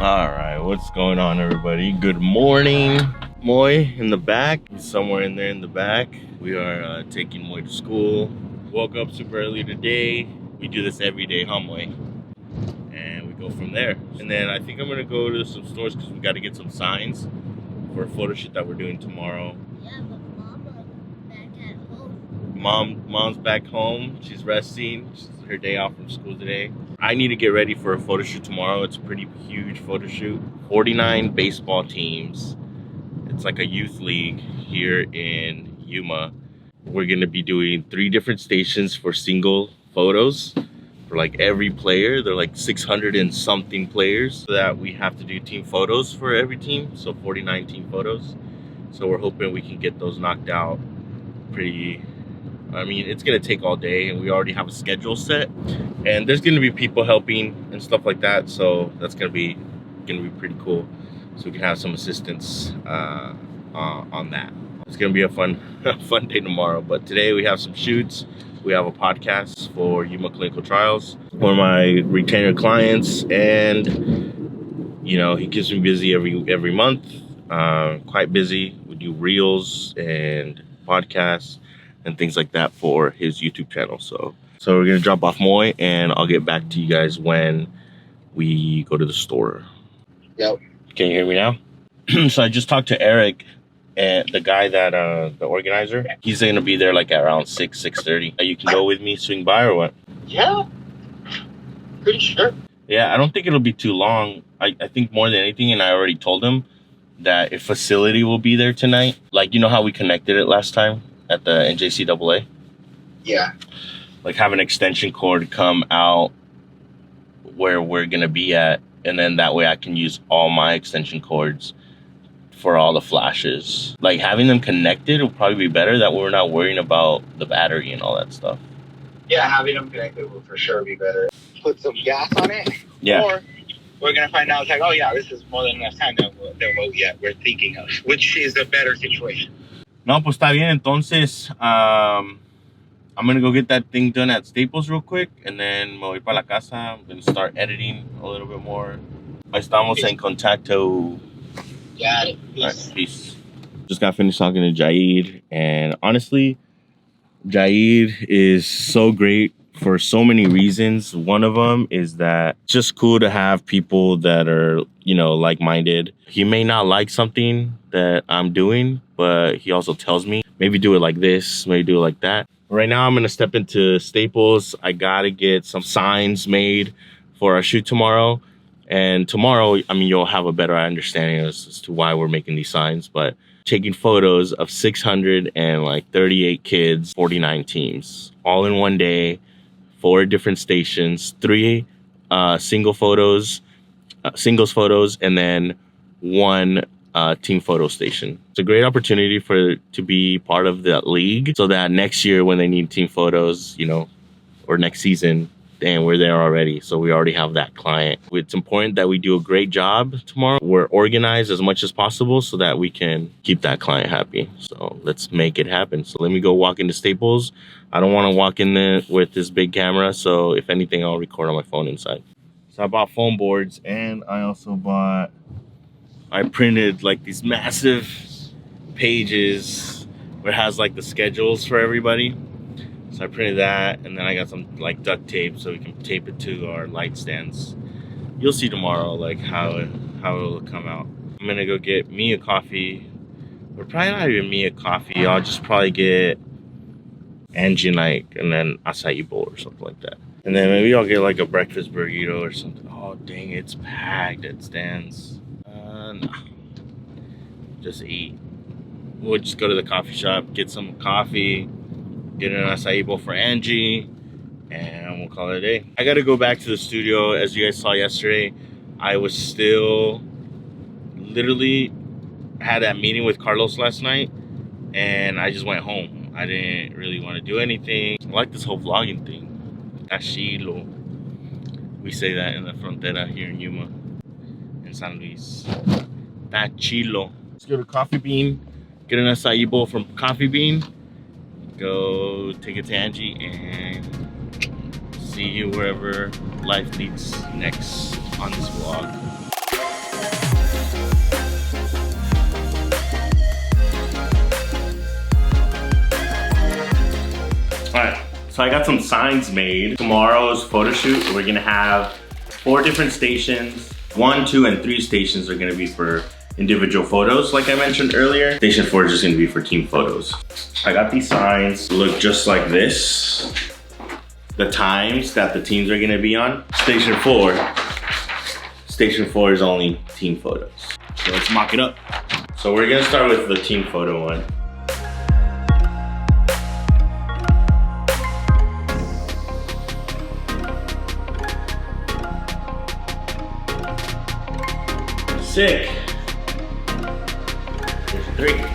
All right, what's going on, everybody? Good morning. Moy in the back. He's somewhere in there in the back. We are taking Moy to school. Woke up super early today. We do this every day, huh, Moy? And we go from there. And then I think I'm gonna go to some stores because we got to get some signs for a photo shoot that we're doing tomorrow. Yeah, but Mama's back at home. Mom's back home. She's resting. It's her day off from school today. I need to get ready for a photo shoot tomorrow. It's a pretty huge photo shoot. 49 baseball teams. It's like a youth league here in Yuma. We're gonna be doing 3 different stations for single photos for like every player. They're like 600 and something players, so that we have to do team photos for every team. So 49 team photos. So we're hoping we can get those knocked out pretty. I mean, it's gonna take all day, and we already have a schedule set, and there's gonna be people helping and stuff like that. So that's gonna be pretty cool. So we can have some assistance on that. It's gonna be a fun day tomorrow. But today we have some shoots. We have a podcast for Yuma Clinical Trials, one of my retainer clients, and you know, he keeps me busy every month. Quite busy. We do reels and podcasts and things like that for his YouTube channel. So we're gonna drop off Moy, and I'll get back to you guys when we go to the store. Yep. Can you hear me now? So I just talked to Eric, and the guy that the organizer. He's gonna be there like at around 6:30. You can go with me, swing by, or what? Yeah. Pretty sure. Yeah, I don't think it'll be too long. I think more than anything, and I already told him that if facility will be there tonight, like, you know how we connected it last time at the NJCAA? Yeah. Like, have an extension cord come out where we're gonna be at, and then that way I can use all my extension cords for all the flashes. Like, having them connected will probably be better, that we're not worrying about the battery and all that stuff. Yeah, having them connected will for sure be better. Put some gas on it. Yeah. Or we're going to find out, it's like, oh yeah, this is more than enough time than what we're thinking of. Which is a better situation. No, pues está bien. Entonces, I'm gonna go get that thing done at Staples real quick, and then me voy para la casa. I'm gonna start editing a little bit more. Estamos en contacto. Got it. All right, peace. Just got finished talking to Jaid, and honestly, Jaid is so great for so many reasons. One of them is that it's just cool to have people that are, you know, like-minded. He may not like something that I'm doing, but he also tells me, maybe do it like this, maybe do it like that. Right now, I'm gonna step into Staples. I gotta get some signs made for our shoot tomorrow. And tomorrow, I mean, you'll have a better understanding as to why we're making these signs. But taking photos of 638 kids, 49 teams, all in one day, 4 different stations, 3 singles photos, and then 1 team photo station. It's a great opportunity to be part of that league, so that next year when they need team photos, you know, or next season, and we're there already, so we already have that client. It's important that we do a great job tomorrow. We're organized as much as possible so that we can keep that client happy. So let's make it happen. So let me go walk into Staples. I don't want to walk in there with this big camera, so if anything, I'll record on my phone inside. So I bought foam boards, and I printed like these massive pages where it has like the schedules for everybody. So I printed that, and then I got some like duct tape so we can tape it to our light stands. You'll see tomorrow like how it'll come out. I'm gonna go get me a coffee, or probably not even me a coffee. I'll just probably get Angie and then acai bowl or something like that. And then maybe I'll get like a breakfast burrito or something. Oh dang, it's packed at Stan's. No. Just eat. We'll just go to the coffee shop, get some coffee, get an acai bowl for Angie, and we'll call it a day. I gotta go back to the studio. As you guys saw yesterday, I was still literally had that meeting with Carlos last night, and I just went home. I didn't really want to do anything. I like this whole vlogging thing. Tachilo. We say that in the frontera here in Yuma, in San Luis. Tachilo. Let's go to Coffee Bean, get an acai bowl from Coffee Bean, go take it to Angie, and see you wherever life leads next on this vlog. So I got some signs made. Tomorrow's photo shoot, we're gonna have 4 different stations. 1, 2, and 3 stations are gonna be for individual photos, like I mentioned earlier. Station 4 is just gonna be for team photos. I got these signs, look just like this. The times that the teams are gonna be on. Station 4 is only team photos. So let's mock it up. So we're gonna start with the team photo one. Sick. Here's 3.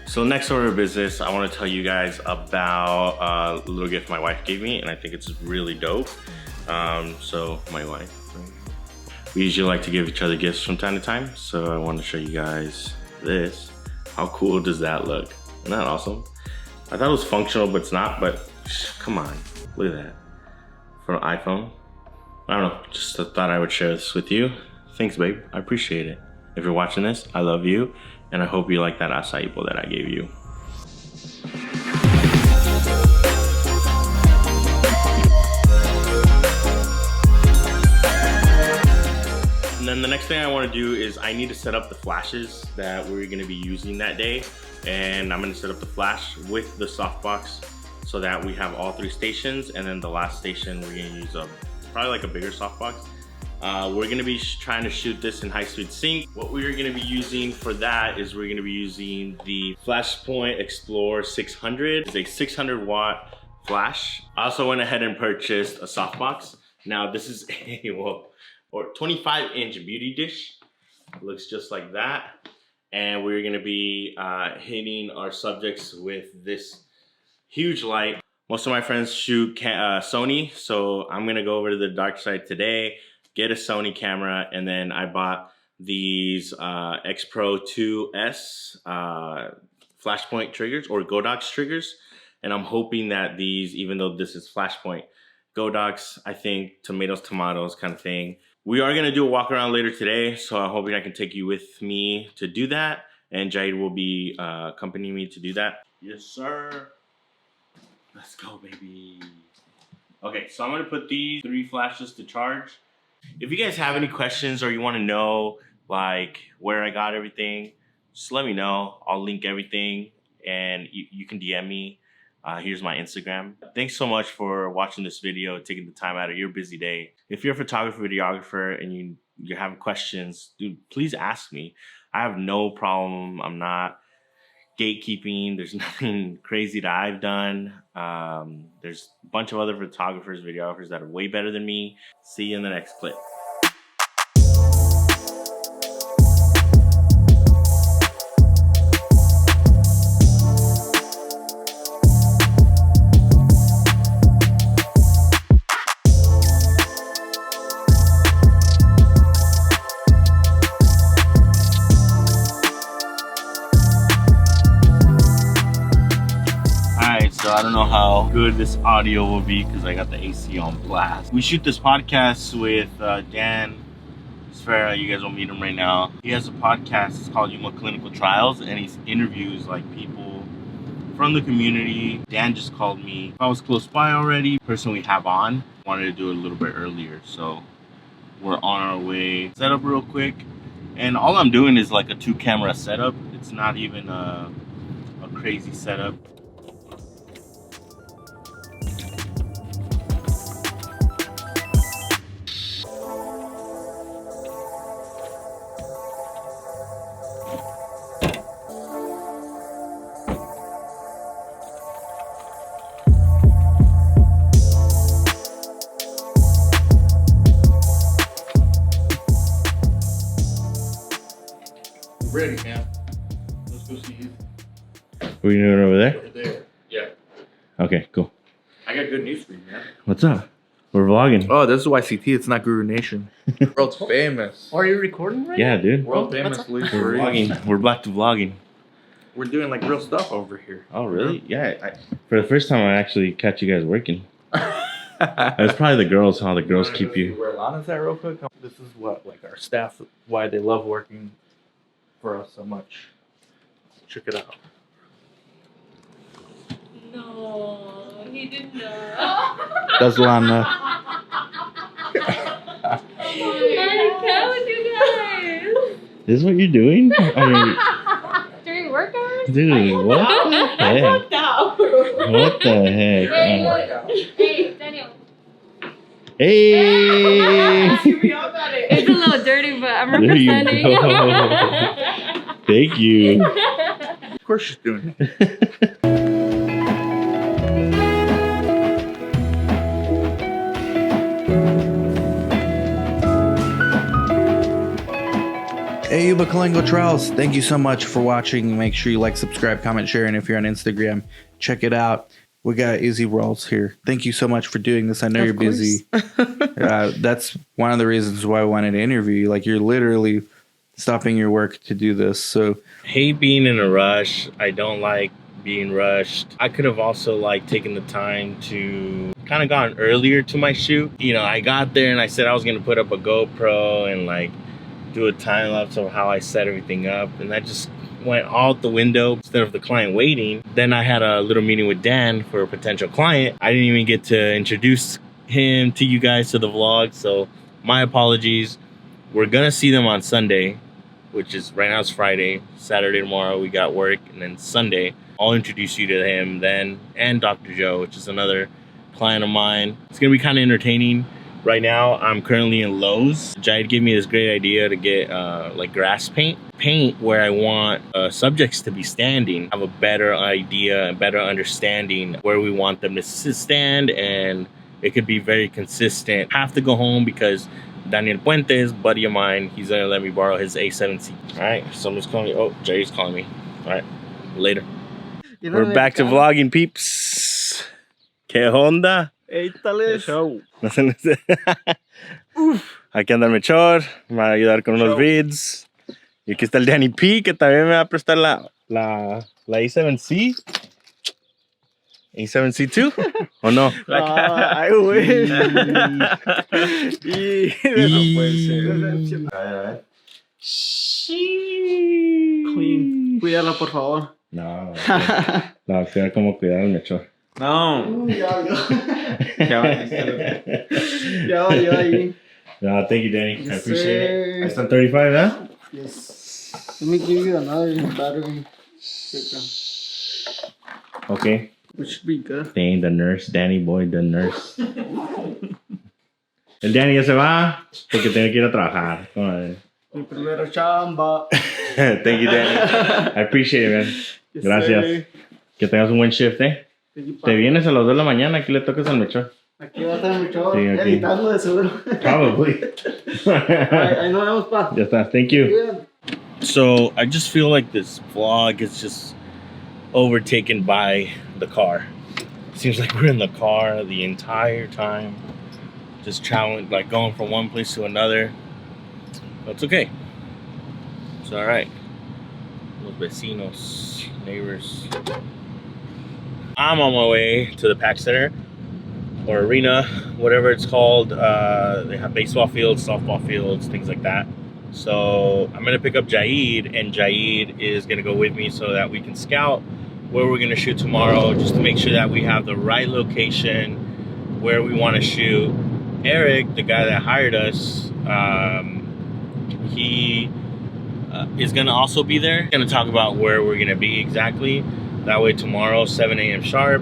So next order of business, I want to tell you guys about a little gift my wife gave me, and I think it's really dope. So my wife, we usually like to give each other gifts from time to time. So I want to show you guys this. How cool does that look? Isn't that awesome? I thought it was functional, but it's not. But come on, look at that. For an iPhone. I don't know, just thought I would share this with you. Thanks, babe, I appreciate it. If you're watching this, I love you. And I hope you like that acai bowl that I gave you. And then the next thing I want to do is I need to set up the flashes that we're going to be using that day. And I'm going to set up the flash with the softbox so that we have all 3 stations. And then the last station, we're going to use probably like a bigger softbox. We're gonna be trying to shoot this in high-speed sync. What we're gonna be using for that is we're gonna be using the Flashpoint Explorer 600. It's a 600 watt flash. I also went ahead and purchased a softbox. Now this is a 25-inch beauty dish. It looks just like that. And we're gonna be hitting our subjects with this huge light. Most of my friends shoot Sony, so I'm gonna go over to the dark side today, get a Sony camera, and then I bought these X Pro 2S Flashpoint triggers, or Godox triggers. And I'm hoping that these, even though this is Flashpoint, Godox, I think tomatoes kind of thing. We are gonna do a walk around later today, so I'm hoping I can take you with me to do that. And Jade will be accompanying me to do that. Yes, sir. Let's go, baby. Okay, so I'm gonna put these 3 flashes to charge. If you guys have any questions or you want to know like where I got everything, just let me know. I'll link everything and you can DM me. Here's my Instagram. Thanks so much for watching this video, taking the time out of your busy day. If you're a photographer, videographer, and you have questions, dude, please ask me. I have no problem. I'm not gatekeeping. There's nothing crazy that I've done. There's a bunch of other photographers, videographers that are way better than me. See you in the next clip. So I don't know how good this audio will be because I got the AC on blast. We shoot this podcast with Dan Sfera. You guys will meet him right now. He has a podcast. It's called Yuma Clinical Trials, and he interviews like people from the community. Dan just called me. I was close by already. The person we have on wanted to do it a little bit earlier, so we're on our way. Set up real quick, and all I'm doing is like a 2-camera setup. It's not even a crazy setup. Ready, man. Let's go see you. What are you doing over there? Over there. Yeah. Okay, cool. I got good news for you, man. What's up? We're vlogging. Oh, this is YCT. It's not Guru Nation. World's famous. Are you recording right Yeah, dude. World famous Luis We're Ruiz. vlogging. We're back to vlogging. We're doing like real stuff over here. Oh, really? Yeah. For the first time, I actually catch you guys working. It's probably the girls. How the girls keep you. Where Lana's at real quick. This is what like our staff, why they love working for us so much. Check it out. No, he did not. That's Lana. I can't with you guys. This is what you're doing? I mean, During work hours? dude, what the heck? Worked out. What the heck? Hey, Daniel. Hey! It's a little dirty, but I'm There you representing. go. Thank you. Of course she's doing it. Hey, Yuba Kalengo Trials, thank you so much for watching. Make sure you like, subscribe, comment, share, and if you're on Instagram, check it out. We got Izzy Rolls here. Thank you so much for doing this. I know you're busy. That's one of the reasons why I wanted to interview you. Like, you're literally stopping your work to do this. So, Hate being in a rush. I don't like being rushed. I could have also like taken the time to kind of gone earlier to my shoot. You know, I got there and I said I was gonna put up a GoPro and like do a time lapse of how I set everything up, and that just went out the window instead of the client waiting. Then I had a little meeting with Dan for a potential client. I didn't even get to introduce him to you guys to the vlog, so my apologies. We're gonna see them on Sunday, which is right now it's Friday. Saturday tomorrow we got work, and then Sunday I'll introduce you to him then, and Dr. Joe, which is another client of mine. It's gonna be kind of entertaining. Right now, I'm currently in Lowe's. Jahid gave me this great idea to get like grass paint where I want subjects to be standing. Have a better idea and better understanding where we want them to stand, and it could be very consistent. I have to go home because Daniel Puentes, buddy of mine, he's gonna let me borrow his A7C. All right, someone's calling me. Oh, Jay's calling me. All right, later. We're back to vlogging, peeps. ¿Qué onda? Aquí anda el Mechor, me va a ayudar con unos vids. Y aquí está el Danny P, que también me va a prestar la A7C. A7C2? ¿O no? I wish. Clean. Cuídala, por favor. No, no, cuidar como cuidar al Mechor. No. Ya valió ahí. No, thank you, Danny. I Yes, appreciate sir. it. I stand 35, huh? Yes. Let me give you another battery. Okay. Which should be good. Dang, the nurse, Danny boy, the nurse. El Danny ya se va porque tiene que ir a trabajar. Come on. Mi primera chamba. Thank you, Danny. I appreciate it, man. Yes, Gracias. sir. Que tengas un buen shift, eh. Thank you, pa. Te vienes a las 2 de la mañana, aquí le tocas al Mechor. Aquí va a estar mucho Sí, aquí. editando de seguro. Probably. Ahí nos vemos, pa. Ya está. Thank you. Cuídate. So, I just feel like this vlog is just overtaken by the car. Seems like we're in the car the entire time. Just traveling, like going from one place to another. But it's okay. It's alright. Los vecinos, neighbors. I'm on my way to the Pack Center or arena, whatever it's called. They have baseball fields, softball fields, things like that. So I'm gonna pick up Jahid, and Jahid is gonna go with me so that we can scout where we're gonna shoot tomorrow, just to make sure that we have the right location where we want to shoot. Eric, the guy that hired us, he is gonna also be there. Gonna talk about where we're gonna be exactly. That way tomorrow, 7 a.m. sharp,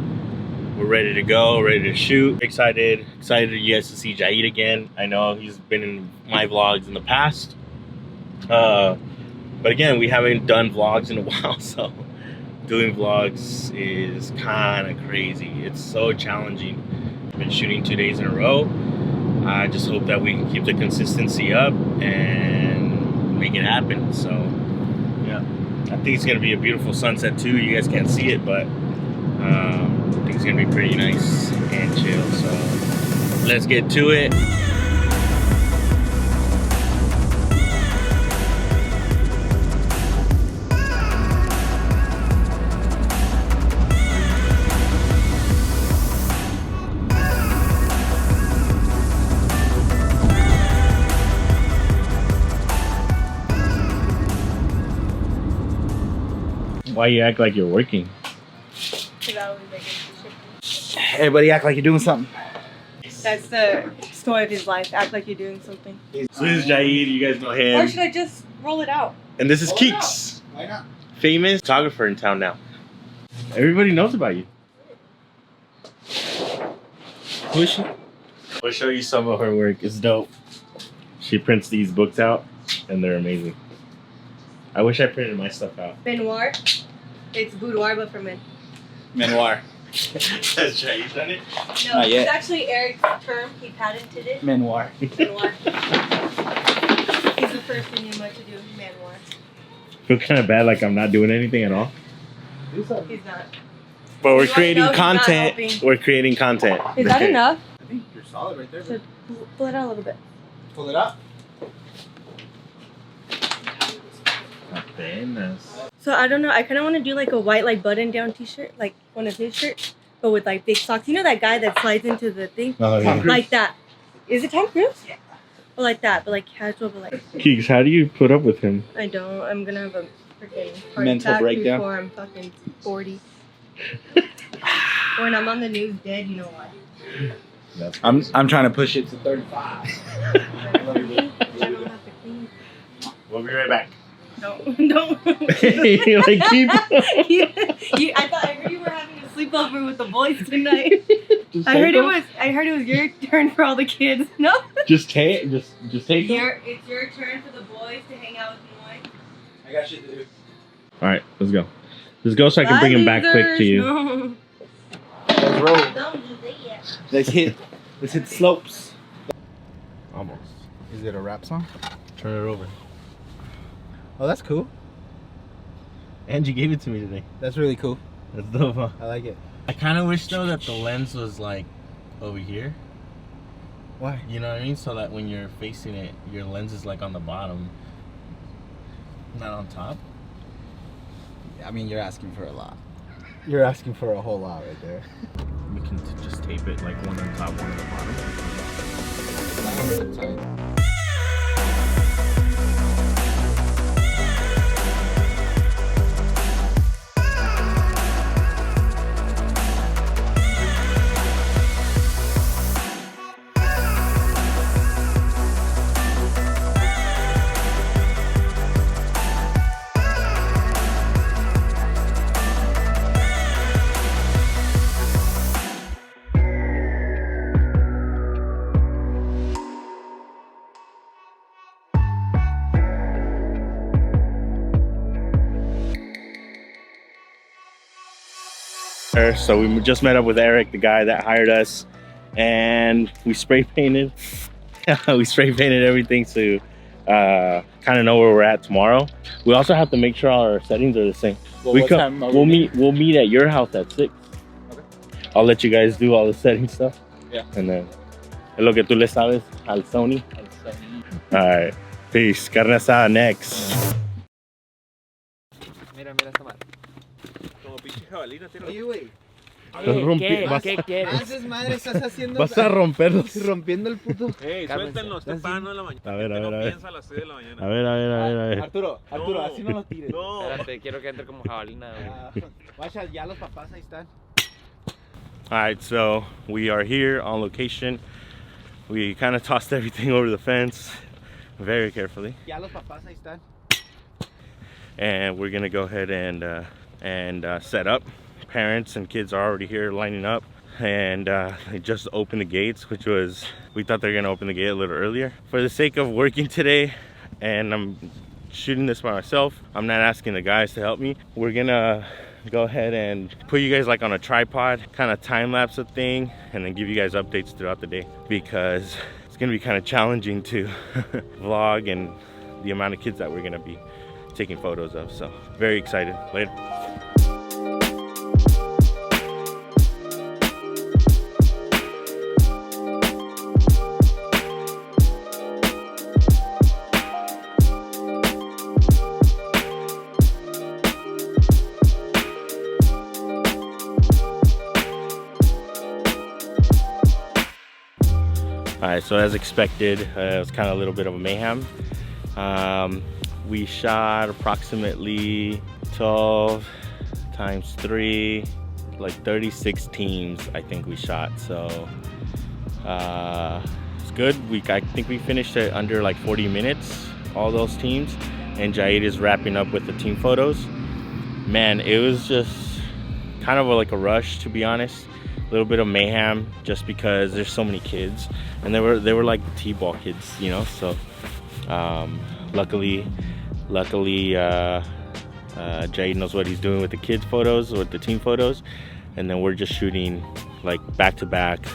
we're ready to go, ready to shoot. Excited you guys to see Jahid again. I know he's been in my vlogs in the past. But again, we haven't done vlogs in a while, so doing vlogs is kind of crazy. It's so challenging. I've been shooting 2 days in a row. I just hope that we can keep the consistency up and make it happen. So yeah, I think it's gonna be a beautiful sunset too. You guys can't see it, but I think it's gonna be pretty nice and chill. So Let's get to it. Why you act like you're working? Everybody act like you're doing something. That's the story of his life. Act like you're doing something. So this is Jaid, you guys know Or him. should I just roll it out? And this is Keeks, Why not? famous photographer in town now. Everybody knows about you. Who is she? We'll show you some of her work. It's dope. She prints these books out, and they're amazing. I wish I printed my stuff out. Benoir. It's boudoir, but for men. Menoir. Has Jaid done it? No, Not yet. it's actually Eric's term. He patented it. Menoir. Benoir. He's the first Inuit to do Manoir. Feel kind of bad, like I'm not doing anything at all. He's not. But we're You creating already know he's not content. helping. We're creating content. Is that enough? I think you're solid right there. So pull it out a little bit. Pull it up. So I don't know. I kind of want to do like a white like button down t-shirt, like one of his shirts, but with like big socks. You know that guy that slides into the thing? Oh, yeah. Like that. Is it Tom Cruise? Yeah. Or like that, but like casual, but like Keeks, how do you put up with him? I don't. I'm gonna have a freaking heart Mental attack breakdown. before I'm fucking 40. When I'm on the news dead, you know why? I'm trying to push it to 35. I don't have to clean. We'll be right back. Don't. Like keep. I thought I heard you were having a sleepover with the boys tonight. I heard it was your turn for all the kids. No. Just take. Just take. It's your turn for the boys to hang out with Moy. I got shit to do. All right, let's go. Let's go so I can bring him back quick to you. No. Let's roll. Don't do that yet. Let's hit the slopes. Almost. Is it a rap song? Turn it over. Oh, that's cool. Angie gave it to me today. That's really cool. That's dope, huh? I like it. I kind of wish though that the lens was like over here. Why? You know what I mean? So that when you're facing it, your lens is like on the bottom, not on top. I mean, you're asking for a lot. You're asking for a whole lot right there. We can just tape it like one on top, one on the bottom. So we just met up with Eric, the guy that hired us, and we spray painted. We spray painted everything to kind of know where we're at tomorrow. We also have to make sure all our settings are the same. Well, what time are we We'll meet at your house at 6. Okay. I'll let you guys do all the setting stuff. Yeah. And then es lo que tú le sabes al Sony. All right. Peace. Carne asada next. Mira esta madre. Como pinche jabalina tiene. Oye, güey. ¿Qué? Madre, estás haciendo. Vas a romperlos. Rompiendo el puto. Suéltenlo, está pagando en la mañana. A ver, a ver, no a ver. piensa a las 6 de la mañana. A ver. Arturo, No. así no lo tires. No. Espérate, quiero que entre como jabalina, güey. Vaya, ya los papás ahí están. All right, so we are here on location. We kind of tossed everything over the fence very carefully. Ya los papás ahí están. And we're gonna go ahead and set up. Parents and kids are already here lining up, and they just opened the gates, which was, we thought they were gonna open the gate a little earlier. For the sake of working today, and I'm shooting this by myself, I'm not asking the guys to help me. We're gonna go ahead and put you guys like on a tripod, kind of time lapse a thing, and then give you guys updates throughout the day, because it's gonna be kind of challenging to vlog and the amount of kids that we're gonna be taking photos of. So very excited. Later. All right, so as expected, it was kind of a little bit of a mayhem. We shot approximately 12 times 3, like 36 teams I think we shot. So it's good. I think we finished it under like 40 minutes, all those teams. And Jaid is wrapping up with the team photos. Man, it was just kind of like a rush, to be honest. A little bit of mayhem just because there's so many kids, and they were like T-ball kids, you know. So luckily Jaid knows what he's doing with the kids photos, with the team photos, and then we're just shooting like back-to-back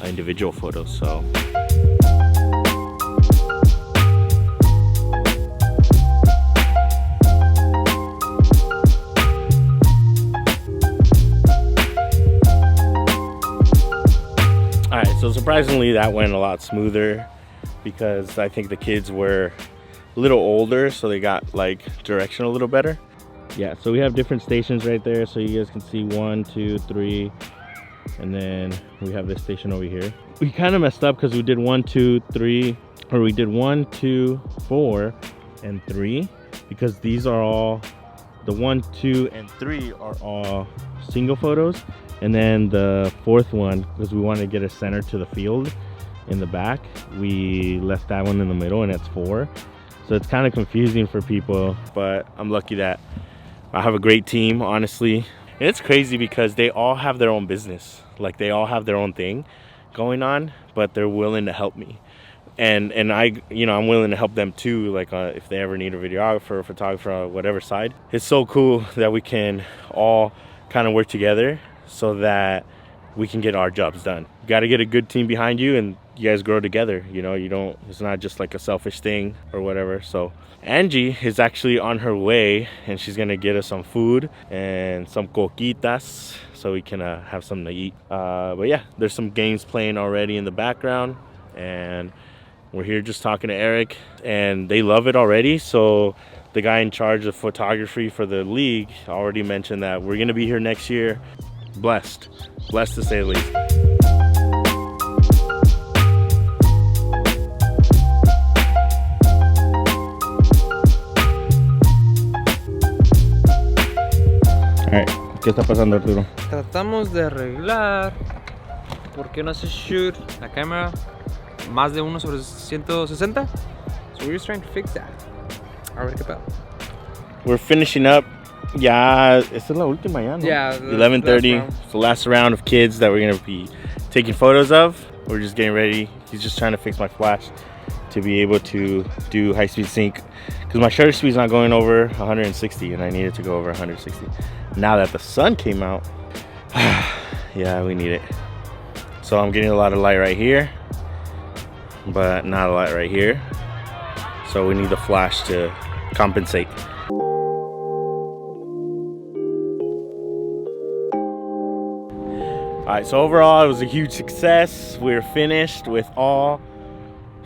individual photos. So so surprisingly that went a lot smoother because I think the kids were a little older, so they got like direction a little better. Yeah, so we have different stations right there, so you guys can see 1, 2, 3, and then we have this station over here. We kind of messed up because we did 1, 2, 3, or we did 1, 2, 4, and 3, because these are all, the 1, 2, and 3 are all single photos. And then the fourth one, because we wanted to get a center to the field in the back, we left that one in the middle, and it's 4. So it's kind of confusing for people, but I'm lucky that I have a great team, honestly. And it's crazy because they all have their own business. Like, they all have their own thing going on, but they're willing to help me. And I, you know, I'm willing to help them too, like if they ever need a videographer, photographer, or whatever side. It's so cool that we can all kind of work together so that we can get our jobs done. You got to get a good team behind you, and you guys grow together. You know, it's not just like a selfish thing or whatever. So Angie is actually on her way, and she's gonna get us some food and some coquitas so we can have something to eat. But yeah, there's some games playing already in the background, and we're here just talking to Eric, and they love it already. So the guy in charge of photography for the league already mentioned that we're gonna be here next year. Blessed to say the least. Alright, ¿qué está pasando, Arturo? Tratamos de arreglar porque no se shoot la cámara más de 1/160. So we're just trying to fix that. A ver qué pedo. We're finishing up. Ya, esta es la última ya, ¿no? Yeah, 11:30. It's the last round of kids that we're gonna be taking photos of. We're just getting ready. He's just trying to fix my flash to be able to do high-speed sync, because my shutter speed's not going over 160, and I need it to go over 160. Now that the sun came out, yeah, we need it. So I'm getting a lot of light right here, but not a lot right here. So we need the flash to compensate. All right, so overall it was a huge success. We're finished with all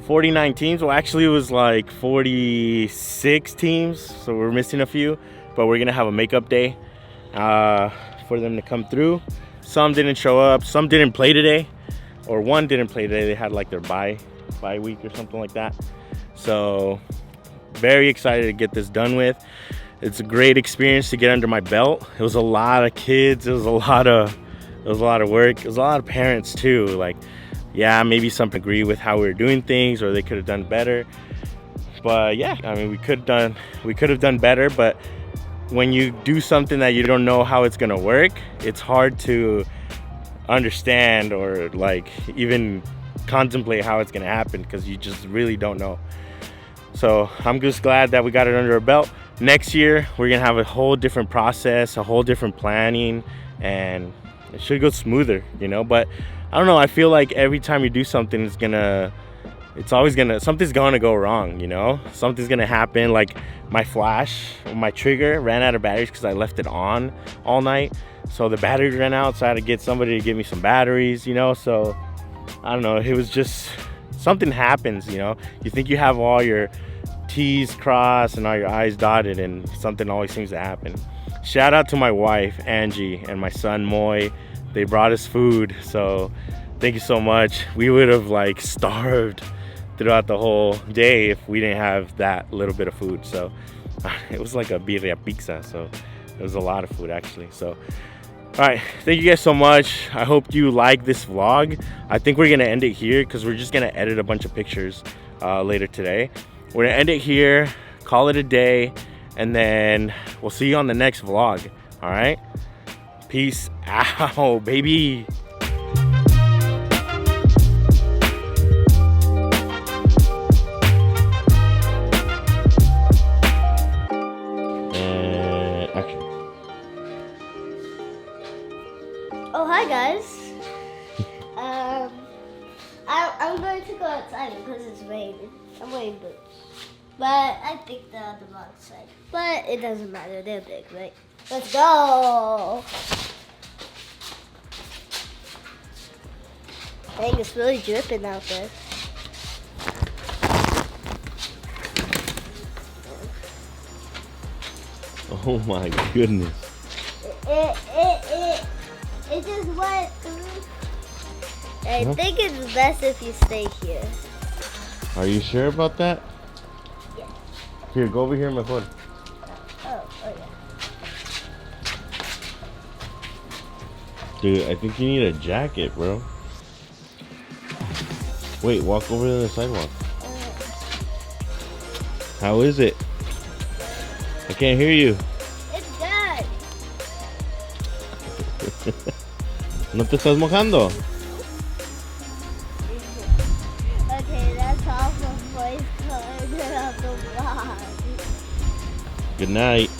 49 teams. Well, actually it was like 46 teams, so we're missing a few, but we're gonna have a makeup day for them to come through. Some didn't show up, some didn't play today, or one didn't play today. They had like their bye week or something like that. So very excited to get this done with. It's a great experience to get under my belt. It was a lot of kids, it was a lot of work. It was a lot of parents too. Like, yeah, maybe some agree with how we were doing things, or they could have done better. But yeah, I mean, we could have done better. But when you do something that you don't know how it's gonna work, it's hard to understand or like even contemplate how it's gonna happen, because you just really don't know. So I'm just glad that we got it under our belt. Next year, we're gonna have a whole different process, a whole different planning, and it should go smoother, you know. But I don't know, I feel like every time you do something, something's gonna go wrong, you know. Something's gonna happen. Like my flash, my trigger ran out of batteries because I left it on all night, so the batteries ran out, so I had to get somebody to give me some batteries, you know. So I don't know, it was just something happens, you know. You think you have all your T's crossed and all your I's dotted, and something always seems to happen. Shout out to my wife Angie and my son Moy. They brought us food, so thank you so much. We would have like starved throughout the whole day if we didn't have that little bit of food. So it was like a birria pizza, so it was a lot of food actually. So all right, thank you guys so much. I hope you like this vlog. I think we're gonna end it here because we're just gonna edit a bunch of pictures later today. We're gonna end it here, call it a day, and then we'll see you on the next vlog. All right, peace out, baby. Oh, hi guys. I'm going to go outside because it's raining. I'm wearing boots. But I think they're on the wrong side. But it doesn't matter. They're big, right? Let's go. Dang, it's really dripping out there. Oh my goodness. It just went through. I think it's best if you stay here. Are you sure about that? Yeah. Here, go over here, my phone. Oh yeah. Dude, I think you need a jacket, bro. Wait, walk over to the sidewalk. How is it? I can't hear you. It's good. ¿No te estás mojando? Okay, that's all for voice corner of the vlog. Good night.